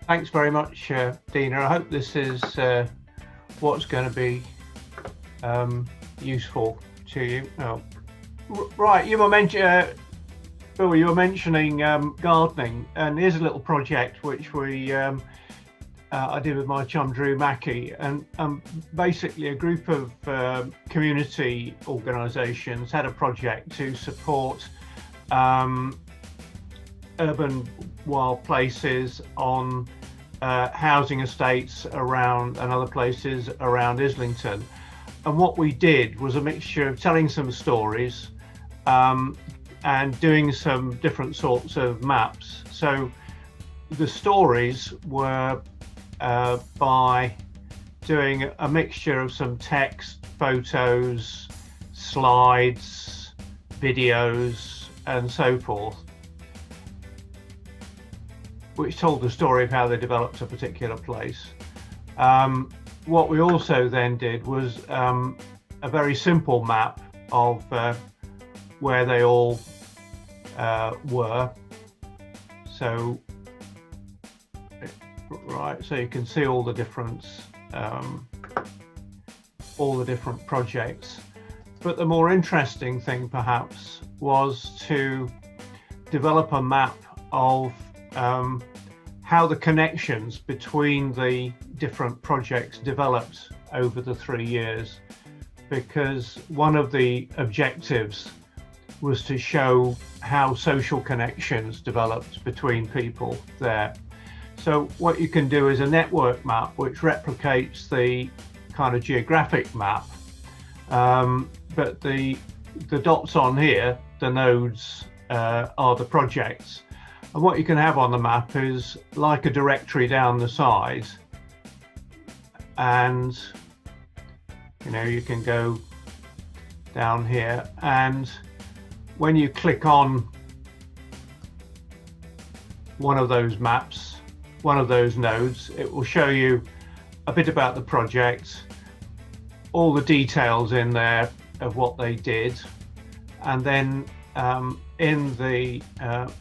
Thanks very much, Dina. I hope this is what's going to be useful to you. Oh, right, Bill, you were mentioning gardening, and here's a little project which I did with my chum Drew Mackie, and basically a group of community organisations had a project to support urban wild places on housing estates around and other places around Islington. And what we did was a mixture of telling some stories and doing some different sorts of maps. So the stories were by doing a mixture of some text, photos, slides, videos, and so forth, which told the story of how they developed a particular place. What we also then did was a very simple map of where they all were. So, right, so you can see all the different projects. But the more interesting thing, perhaps, was to develop a map of how the connections between the different projects developed over the 3 years, because one of the objectives was to show how social connections developed between people there. So what you can do is a network map which replicates the kind of geographic map, but the dots on here, the nodes, are the projects. And what you can have on the map is like a directory down the side, and you can go down here, and when you click on one of those maps, one of those nodes, it will show you a bit about the project, all the details in there of what they did, and then in the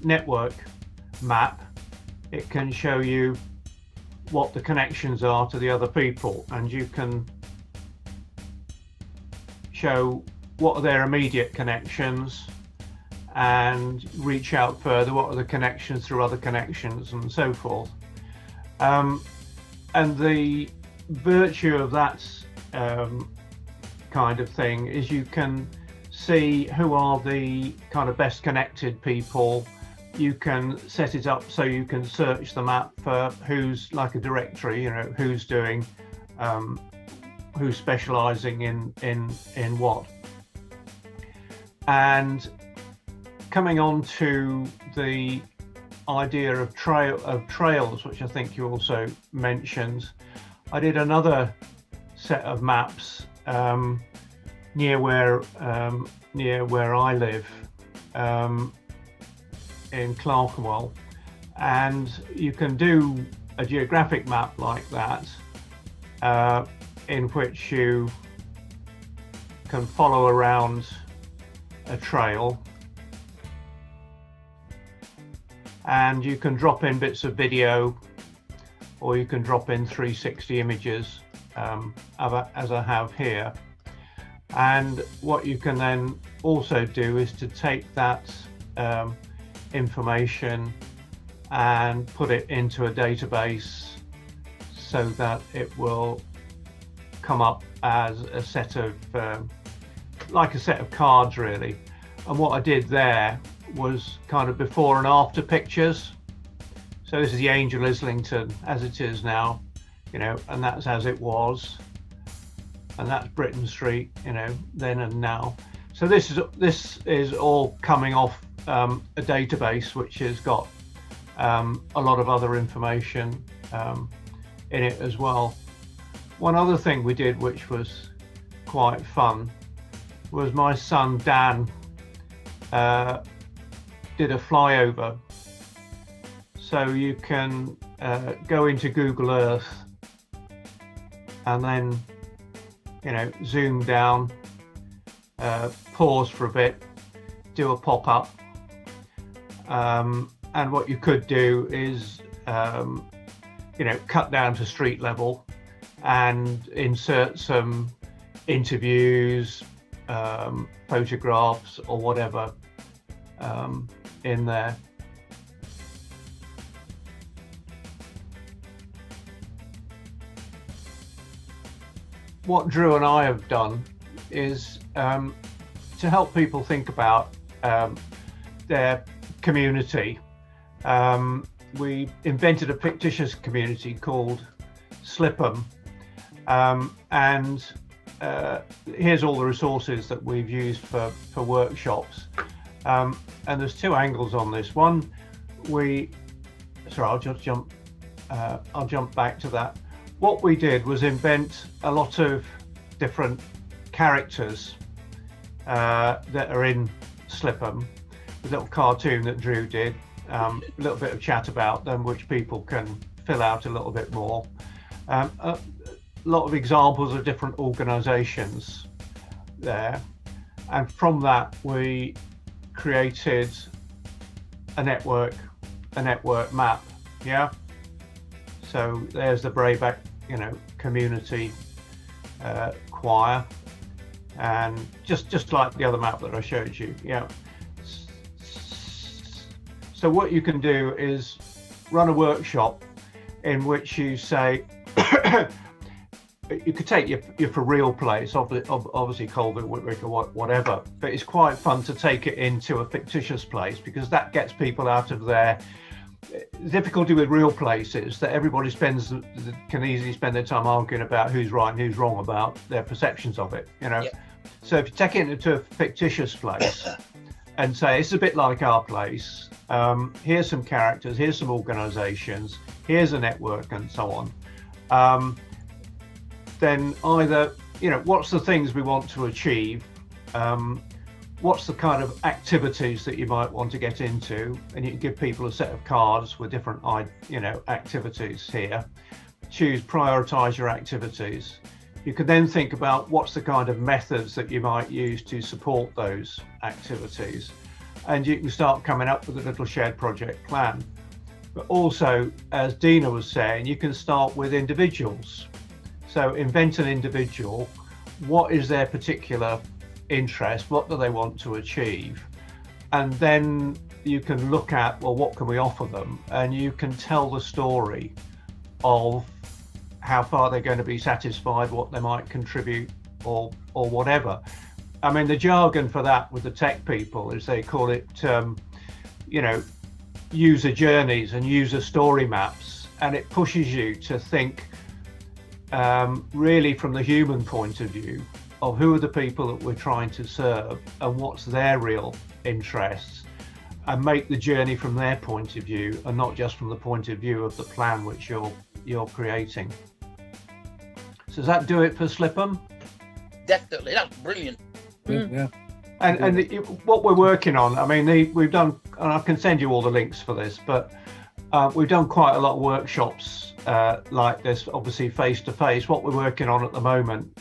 network map, it can show you what the connections are to the other people, and you can show what are their immediate connections and reach out further, what are the connections through other connections, and so forth. And the virtue of that kind of thing is you can see who are the kind of best connected people. You can set it up so you can search the map for who's like a directory, who's doing, who's specialising in what. And coming on to the idea of trails, which I think you also mentioned, I did another set of maps near where I live, in Clerkenwell, and you can do a geographic map like that, in which you can follow around a trail, and you can drop in bits of video, or you can drop in 360 images, as I have here. And what you can then also do is to take that information and put it into a database so that it will come up as a set of like a set of cards, really. And what I did there was kind of before and after pictures. So this is the Angel Islington as it is now, and that's as it was, and that's Britain Street, then and now. So this is all coming off a database which has got a lot of other information in it as well. One other thing we did, which was quite fun, was my son Dan did a flyover. So you can go into Google Earth and then zoom down, pause for a bit, do a pop-up, and what you could do is cut down to street level and insert some interviews, photographs or whatever in there. What Drew and I have done is to help people think about their community. We invented a fictitious community called Slipham, and here's all the resources that we've used for workshops. And there's two angles on this. One, I'll jump back to that. What we did was invent a lot of different characters that are in Slipham. A little cartoon that Drew did, a little bit of chat about them, which people can fill out a little bit more. A lot of examples of different organisations there, and from that we created a network map. Yeah. So there's the Brayback, community choir, and just like the other map that I showed you. Yeah. So what you can do is run a workshop in which you say, you could take your for real place, obviously Colville, Whitwick, or whatever, but it's quite fun to take it into a fictitious place, because that gets people out of their difficulty with real places, that everybody can easily spend their time arguing about who's right and who's wrong about their perceptions of it. Yeah. So if you take it into a fictitious place and say it's a bit like our place, here's some characters, here's some organisations, here's a network, and so on. Then either, what's the things we want to achieve? What's the kind of activities that you might want to get into? And you can give people a set of cards with different, activities here. Prioritise your activities. You can then think about what's the kind of methods that you might use to support those activities. And you can start coming up with a little shared project plan. But also, as Dina was saying, you can start with individuals. So invent an individual. What is their particular interest? What do they want to achieve? And then you can look at, well, what can we offer them? And you can tell the story of how far they're going to be satisfied, what they might contribute, or whatever. I mean, the jargon for that with the tech people is they call it, user journeys and user story maps. And it pushes you to think really from the human point of view of who are the people that we're trying to serve and what's their real interests, and make the journey from their point of view and not just from the point of view of the plan which you're creating. So does that do it for Slipham? Definitely, that's brilliant. Yeah. And what we're working on, I mean, we've done, and I can send you all the links for this, but we've done quite a lot of workshops like this, obviously face to face. What we're working on at the moment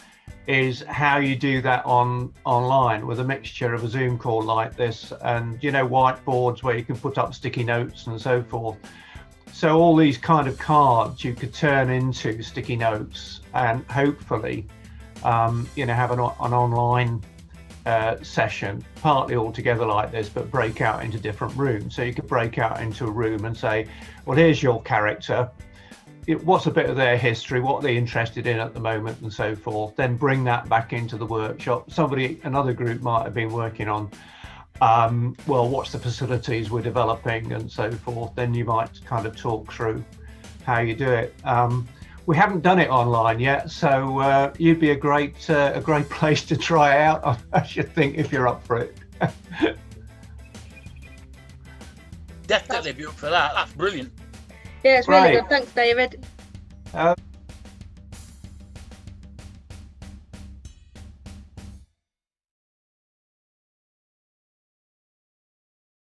is how you do that online with a mixture of a Zoom call like this and whiteboards where you can put up sticky notes and so forth. So all these kind of cards you could turn into sticky notes and hopefully have an online session, partly all together like this, but break out into different rooms. So you could break out into a room and say, well, here's your character. What's a bit of their history, what are they interested in at the moment, and so forth. Then bring that back into the workshop. Another group might have been working on, well, what's the facilities we're developing and so forth. Then you might kind of talk through how you do it. We haven't done it online yet, so you'd be a great place to try out, I should think, if you're up for it. Definitely be up for that. That's brilliant. Yeah, it's really good. Thanks, David.